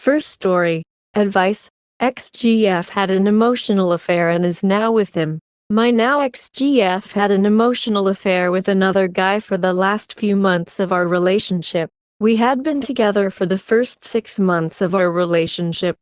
First story. Advice. Ex-GF had an emotional affair and is now with him. My now ex-GF had an emotional affair with another guy for the last few months of our relationship. We had been together for the first 6 months of our relationship,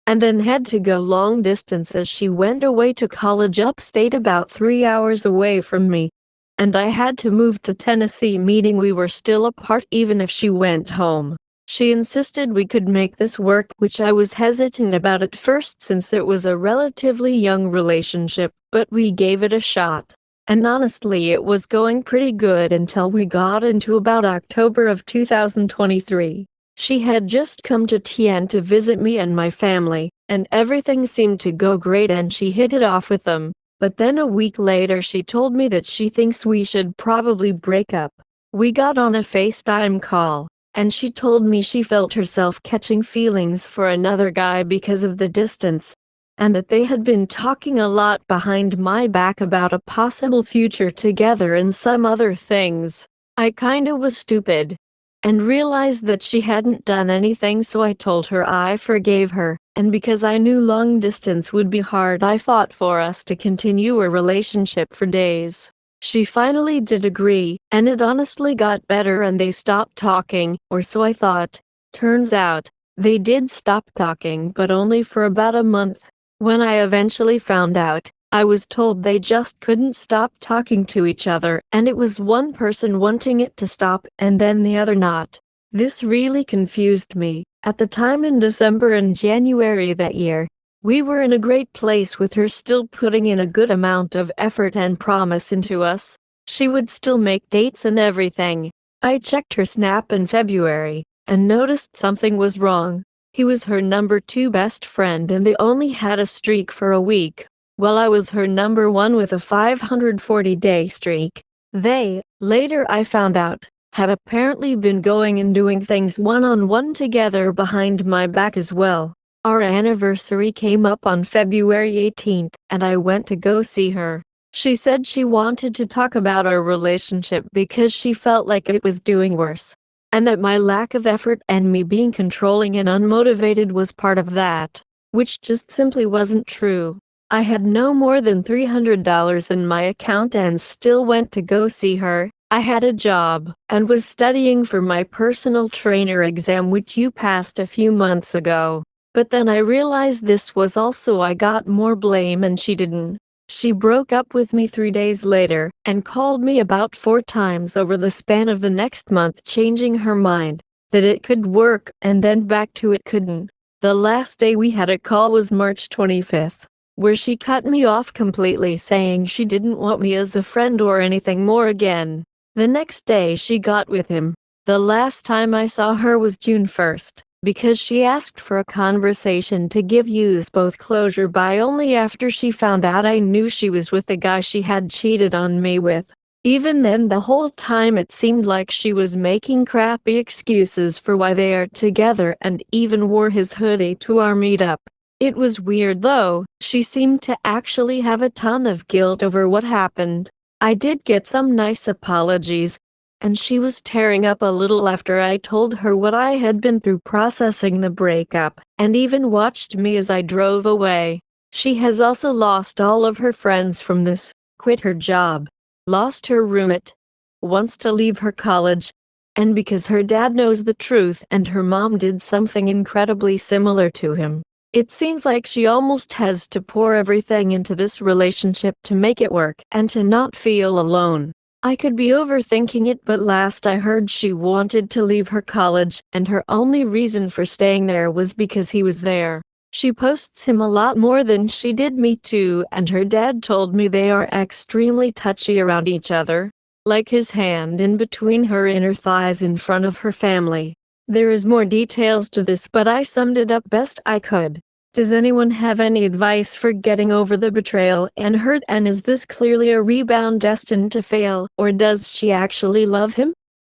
and then had to go long distance as she went away to college upstate about 3 hours away from me. And I had to move to Tennessee, meaning we were still apart even if she went home. She insisted we could make this work, which I was hesitant about at first since it was a relatively young relationship, but we gave it a shot. And honestly, it was going pretty good until we got into about October of 2023. She had just come to TN to visit me and my family, and everything seemed to go great and she hit it off with them. But then a week later she told me that she thinks we should probably break up. We got on a FaceTime call, and she told me she felt herself catching feelings for another guy because of the distance, and that they had been talking a lot behind my back about a possible future together and some other things. I kinda was stupid and realized that she hadn't done anything, so I told her I forgave her, and because I knew long distance would be hard, I fought for us to continue a relationship for days. She finally did agree, and it honestly got better and they stopped talking, or so I thought. Turns out, they did stop talking, but only for about a month. When I eventually found out, I was told they just couldn't stop talking to each other, and it was one person wanting it to stop and then the other not. This really confused me. At the time in December and January that year, we were in a great place with her still putting in a good amount of effort and promise into us. She would still make dates and everything. I checked her Snap in February and noticed something was wrong. He was her number 2 best friend and they only had a streak for a week, while I was her number 1 with a 540-day streak. They, later I found out, had apparently been going and doing things one-on-one together behind my back as well. Our anniversary came up on February 18th, and I went to go see her. She said she wanted to talk about our relationship because she felt like it was doing worse, and that my lack of effort and me being controlling and unmotivated was part of that, which just simply wasn't true. I had no more than $300 in my account and still went to go see her. I had a job and was studying for my personal trainer exam, which you passed a few months ago. But then I realized this was also I got more blame and she didn't. She broke up with me 3 days later and called me about 4 times over the span of the next month, changing her mind that it could work and then back to it couldn't. The last day we had a call was March 25th, where she cut me off completely, saying she didn't want me as a friend or anything more again. The next day she got with him. The last time I saw her was June 1st. Because she asked for a conversation to give us both closure by only after she found out I knew she was with the guy she had cheated on me with. Even then, the whole time it seemed like she was making crappy excuses for why they are together and even wore his hoodie to our meetup. It was weird though, she seemed to actually have a ton of guilt over what happened. I did get some nice apologies, and she was tearing up a little after I told her what I had been through processing the breakup, and even watched me as I drove away. She has also lost all of her friends from this, quit her job, lost her roommate, wants to leave her college, and because her dad knows the truth and her mom did something incredibly similar to him. It seems like she almost has to pour everything into this relationship to make it work and to not feel alone. I could be overthinking it, but last I heard she wanted to leave her college, and her only reason for staying there was because he was there. She posts him a lot more than she did me too, and her dad told me they are extremely touchy around each other, like his hand in between her inner thighs in front of her family. There is more details to this, but I summed it up best I could. Does anyone have any advice for getting over the betrayal and hurt, and is this clearly a rebound destined to fail, or does she actually love him?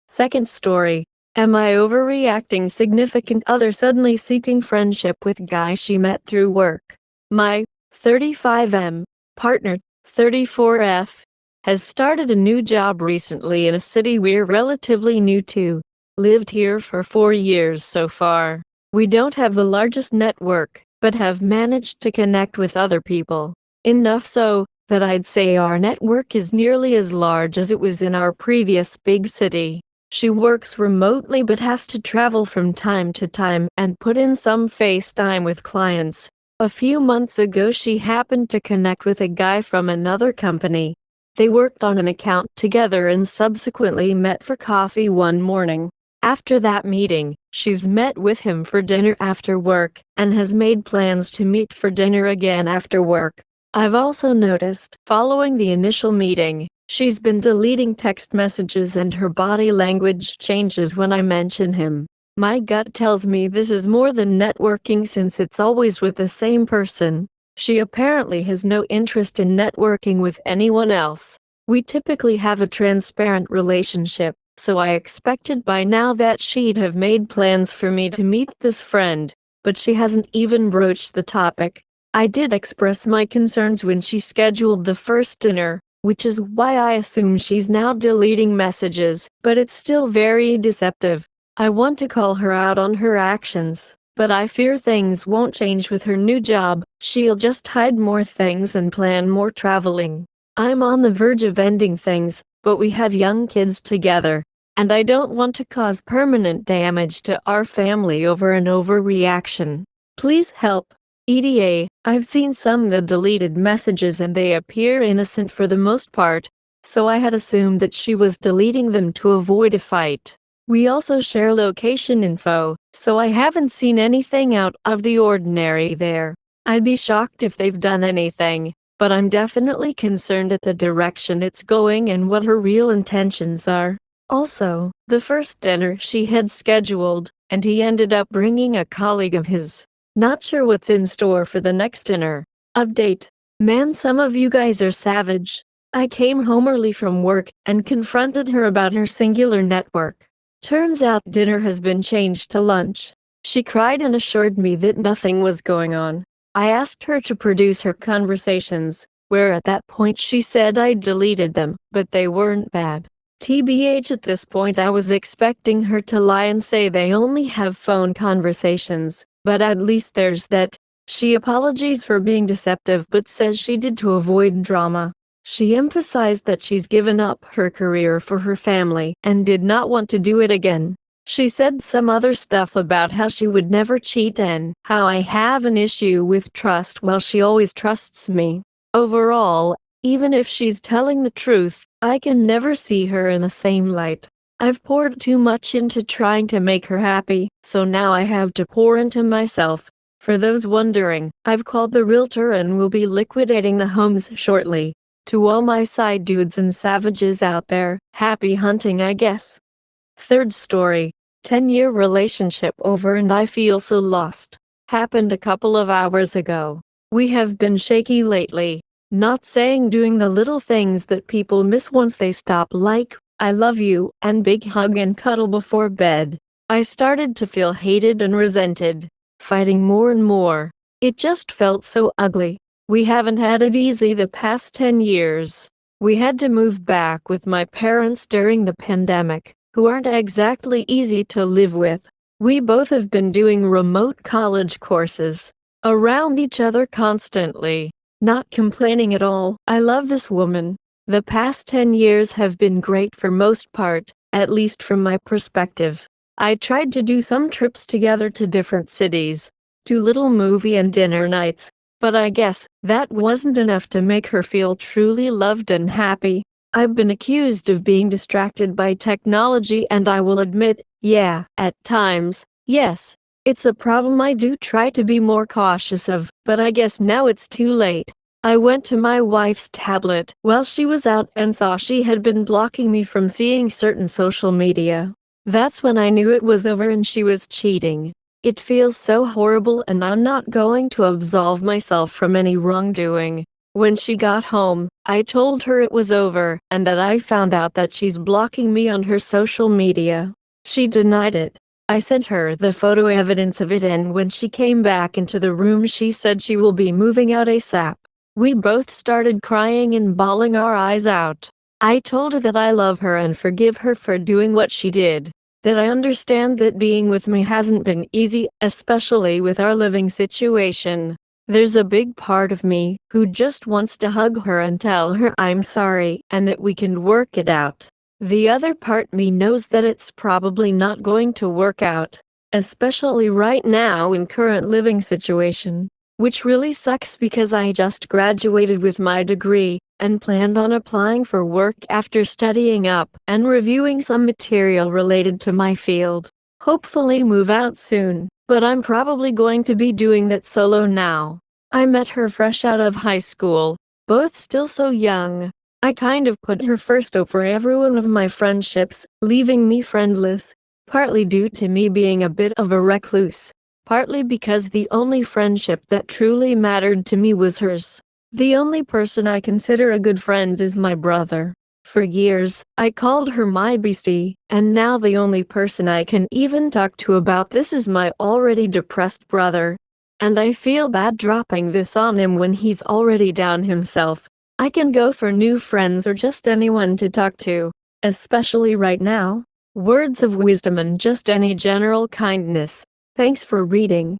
Second story. Am I overreacting? Significant other suddenly seeking friendship with guy she met through work. My 35M partner, 34F, has started a new job recently in a city we're relatively new to. Lived here for 4 years so far. We don't have the largest network, but have managed to connect with other people. Enough so that I'd say our network is nearly as large as it was in our previous big city. She works remotely but has to travel from time to time and put in some FaceTime with clients. A few months ago she happened to connect with a guy from another company. They worked on an account together and subsequently met for coffee one morning. After that meeting, she's met with him for dinner after work, and has made plans to meet for dinner again after work. I've also noticed, following the initial meeting, she's been deleting text messages and her body language changes when I mention him. My gut tells me this is more than networking since it's always with the same person. She apparently has no interest in networking with anyone else. We typically have a transparent relationship, so I expected by now that she'd have made plans for me to meet this friend, but she hasn't even broached the topic. I did express my concerns when she scheduled the first dinner, which is why I assume she's now deleting messages, but it's still very deceptive. I want to call her out on her actions, but I fear things won't change with her new job. She'll just hide more things and plan more traveling. I'm on the verge of ending things, but we have young kids together, and I don't want to cause permanent damage to our family over an overreaction. Please help. EDA, I've seen some of the deleted messages and they appear innocent for the most part, so I had assumed that she was deleting them to avoid a fight. We also share location info, so I haven't seen anything out of the ordinary there. I'd be shocked if they've done anything, but I'm definitely concerned at the direction it's going and what her real intentions are. Also, the first dinner she had scheduled, and he ended up bringing a colleague of his. Not sure what's in store for the next dinner. Update. Man, some of you guys are savage. I came home early from work and confronted her about her Singular network. Turns out dinner has been changed to lunch. She cried and assured me that nothing was going on. I asked her to produce her conversations, where at that point she said I'd deleted them, but they weren't bad. TBH, at this point I was expecting her to lie and say they only have phone conversations, but at least there's that. She apologizes for being deceptive but says she did to avoid drama. She emphasized that she's given up her career for her family and did not want to do it again. She said some other stuff about how she would never cheat and how I have an issue with trust while she always trusts me. Overall, even if she's telling the truth, I can never see her in the same light. I've poured too much into trying to make her happy, so now I have to pour into myself. For those wondering, I've called the realtor and will be liquidating the homes shortly. To all my side dudes and savages out there, happy hunting, I guess. Third story. 10-year relationship over and I feel so lost. Happened a couple of hours ago. We have been shaky lately. Not saying doing the little things that people miss once they stop, like, I love you, and big hug and cuddle before bed. I started to feel hated and resented. Fighting more and more. It just felt so ugly. We haven't had it easy the past 10 years. We had to move back with my parents during the pandemic, who aren't exactly easy to live with. We both have been doing remote college courses, around each other constantly. Not complaining at all. I love this woman. The past 10 years have been great for most part, at least from my perspective. I tried to do some trips together to different cities, do little movie and dinner nights, but I guess that wasn't enough to make her feel truly loved and happy. I've been accused of being distracted by technology and I will admit, yeah, at times, yes, it's a problem I do try to be more cautious of, but I guess now it's too late. I went to my wife's tablet while she was out and saw she had been blocking me from seeing certain social media. That's when I knew it was over and she was cheating. It feels so horrible and I'm not going to absolve myself from any wrongdoing. When she got home, I told her it was over and that I found out that she's blocking me on her social media. She denied it. I sent her the photo evidence of it and when she came back into the room she said she will be moving out ASAP. We both started crying and bawling our eyes out. I told her that I love her and forgive her for doing what she did. that I understand that being with me hasn't been easy, especially with our living situation. There's a big part of me who just wants to hug her and tell her I'm sorry and that we can work it out. The other part me knows that it's probably not going to work out, especially right now in current living situation, which really sucks because I just graduated with my degree and planned on applying for work after studying up and reviewing some material related to my field. Hopefully move out soon, but I'm probably going to be doing that solo now. I met her fresh out of high school, both still so young. I kind of put her first over every one of my friendships, leaving me friendless, partly due to me being a bit of a recluse, partly because the only friendship that truly mattered to me was hers. The only person I consider a good friend is my brother. For years, I called her my bestie, and now the only person I can even talk to about this is my already depressed brother. And I feel bad dropping this on him when he's already down himself. I can go for new friends or just anyone to talk to, especially right now. Words of wisdom and just any general kindness. Thanks for reading.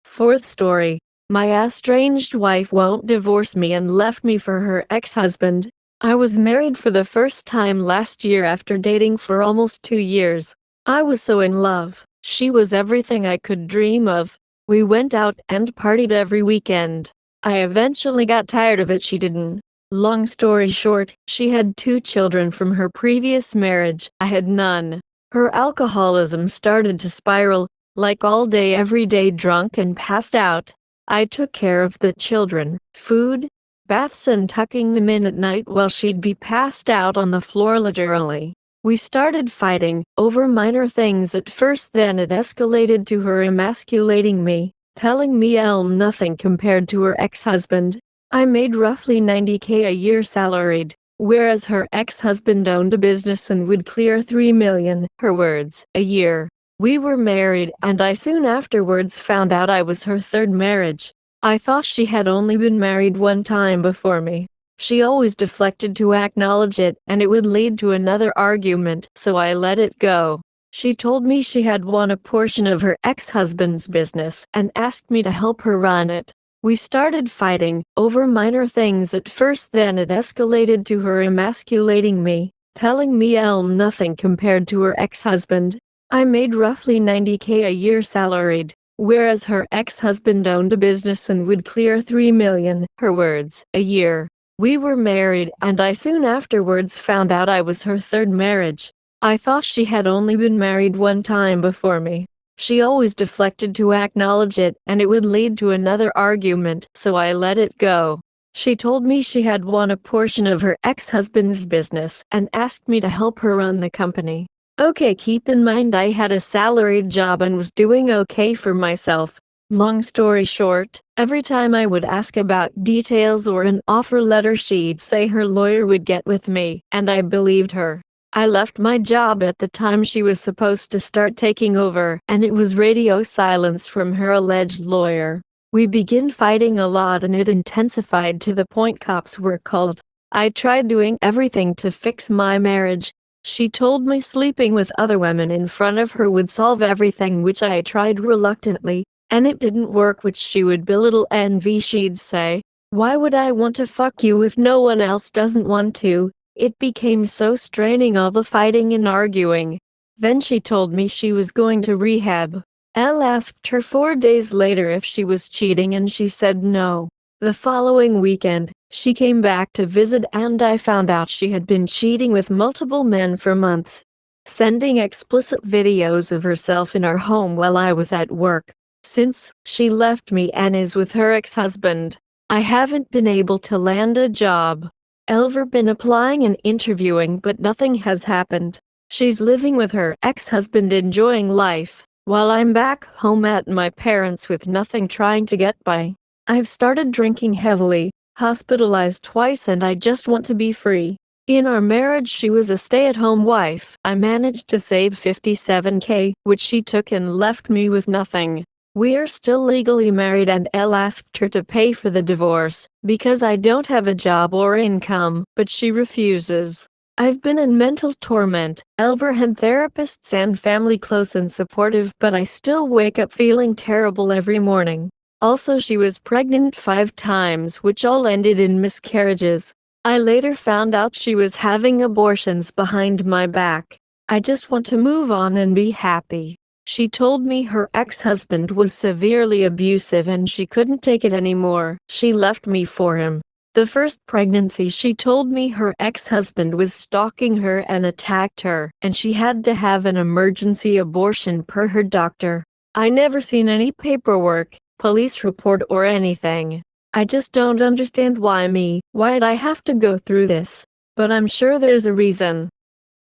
Fourth story. My estranged wife won't divorce me and left me for her ex-husband. I was married for the first time last year after dating for almost 2 years. I was so in love. She was everything I could dream of. We went out and partied every weekend. I eventually got tired of it. She didn't. Long story short, she had 2 children from her previous marriage. I had none. Her alcoholism started to spiral, like all day every day, drunk and passed out. I took care of the children, food, baths and tucking them in at night while she'd be passed out on the floor literally. We started fighting over minor things at first, then it escalated to her emasculating me, telling me I'm nothing compared to her ex-husband. I made roughly $90K a year salaried, whereas her ex-husband owned a business and would clear $3 million, her words, a year. We were married and I soon afterwards found out I was her 3rd marriage. I thought she had only been married one time before me. She always deflected to acknowledge it and it would lead to another argument, so I let it go. She told me she had won a portion of her ex-husband's business and asked me to help her run it. We started fighting over minor things at first, then it escalated to her emasculating me, telling me I'm nothing compared to her ex-husband. I made roughly $90K a year salaried, whereas her ex-husband owned a business and would clear $3 million, her words, a year. We were married and I soon afterwards found out I was her 3rd marriage. I thought she had only been married one time before me. She always deflected to acknowledge it and it would lead to another argument, so I let it go. She told me she had won a portion of her ex-husband's business and asked me to help her run the company. Okay, keep in mind I had a salaried job and was doing okay for myself. Long story short, every time I would ask about details or an offer letter, she'd say her lawyer would get with me, and I believed her. I left my job at the time she was supposed to start taking over, and it was radio silence from her alleged lawyer. We began fighting a lot and it intensified to the point cops were called. I tried doing everything to fix my marriage. She told me sleeping with other women in front of her would solve everything, which I tried reluctantly, and it didn't work, which she would belittle. Envy, she'd say, "Why would I want to fuck you if no one else doesn't want to?" It became so straining, all the fighting and arguing. Then she told me she was going to rehab. Elle asked her 4 days later if she was cheating and she said no. The following weekend, she came back to visit and I found out she had been cheating with multiple men for months, sending explicit videos of herself in our home while I was at work. Since she left me and is with her ex-husband, I haven't been able to land a job. Elver been applying and interviewing, but nothing has happened. She's living with her ex-husband enjoying life, while I'm back home at my parents' with nothing, trying to get by. I've started drinking heavily, hospitalized twice, and I just want to be free. In our marriage she was a stay-at-home wife. I managed to save $57K, which she took and left me with nothing. We're still legally married and Elle asked her to pay for the divorce, because I don't have a job or income, but she refuses. I've been in mental torment. Elver had therapists and family close and supportive, but I still wake up feeling terrible every morning. Also, she was pregnant 5 times, which all ended in miscarriages. I later found out she was having abortions behind my back. I just want to move on and be happy. She told me her ex-husband was severely abusive and she couldn't take it anymore. She left me for him. The first pregnancy, she told me her ex-husband was stalking her and attacked her, and she had to have an emergency abortion per her doctor. I never seen any paperwork, police report or anything. I just don't understand why'd I have to go through this? But I'm sure there's a reason.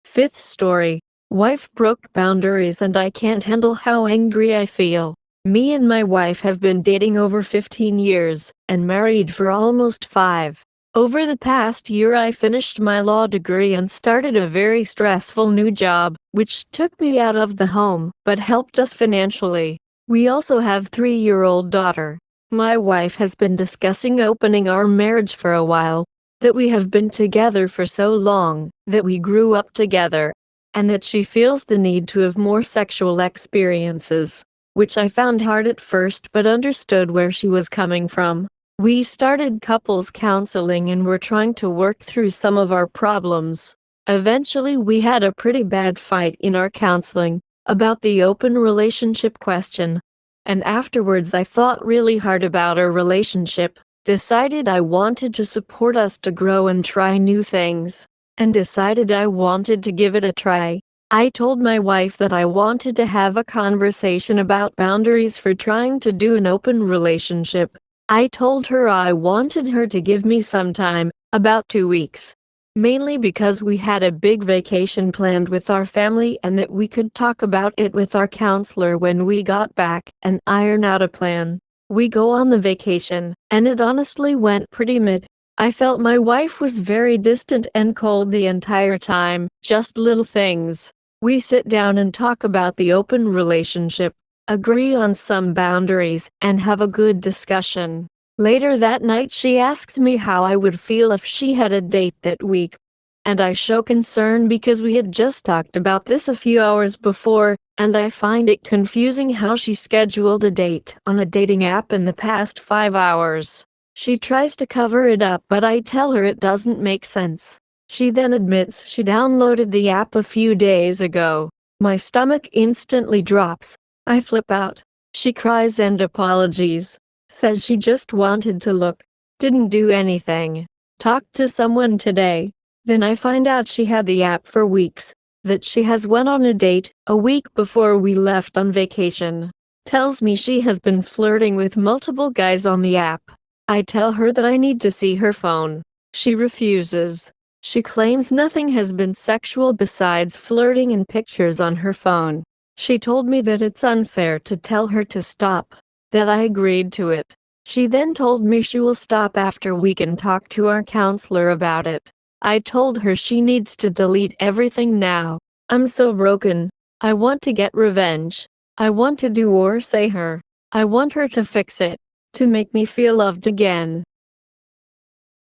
Fifth story. Wife broke boundaries and I can't handle how angry I feel. Me and my wife have been dating over 15 years, and married for almost 5. Over the past year I finished my law degree and started a very stressful new job, which took me out of the home, but helped us financially. We also have 3-year-old daughter. My wife has been discussing opening our marriage for a while, that we have been together for so long, that we grew up together, and that she feels the need to have more sexual experiences, which I found hard at first but understood where she was coming from. We started couples counseling and were trying to work through some of our problems. Eventually we had a pretty bad fight in our counseling about the open relationship question. And afterwards I thought really hard about our relationship, decided I wanted to support us to grow and try new things, and decided I wanted to give it a try. I told my wife that I wanted to have a conversation about boundaries for trying to do an open relationship. I told her I wanted her to give me some time, about 2 weeks. Mainly because we had a big vacation planned with our family and that we could talk about it with our counselor when we got back and iron out a plan. We go on the vacation, and it honestly went pretty mid. I felt my wife was very distant and cold the entire time, just little things. We sit down and talk about the open relationship, agree on some boundaries, and have a good discussion. Later that night she asks me how I would feel if she had a date that week. And I show concern because we had just talked about this a few hours before, and I find it confusing how she scheduled a date on a dating app in the past 5 hours. She tries to cover it up but I tell her it doesn't make sense. She then admits she downloaded the app a few days ago. My stomach instantly drops. I flip out. She cries and apologies. Says she just wanted to look. Didn't do anything. Talked to someone today. Then I find out she had the app for weeks. That she has went on a date a week before we left on vacation. Tells me she has been flirting with multiple guys on the app. I tell her that I need to see her phone. She refuses. She claims nothing has been sexual besides flirting and pictures on her phone. She told me that it's unfair to tell her to stop, that I agreed to it. She then told me she will stop after we can talk to our counselor about it. I told her she needs to delete everything now. I'm so broken. I want to get revenge. I want to do or say her. I want her to fix it, to make me feel loved again.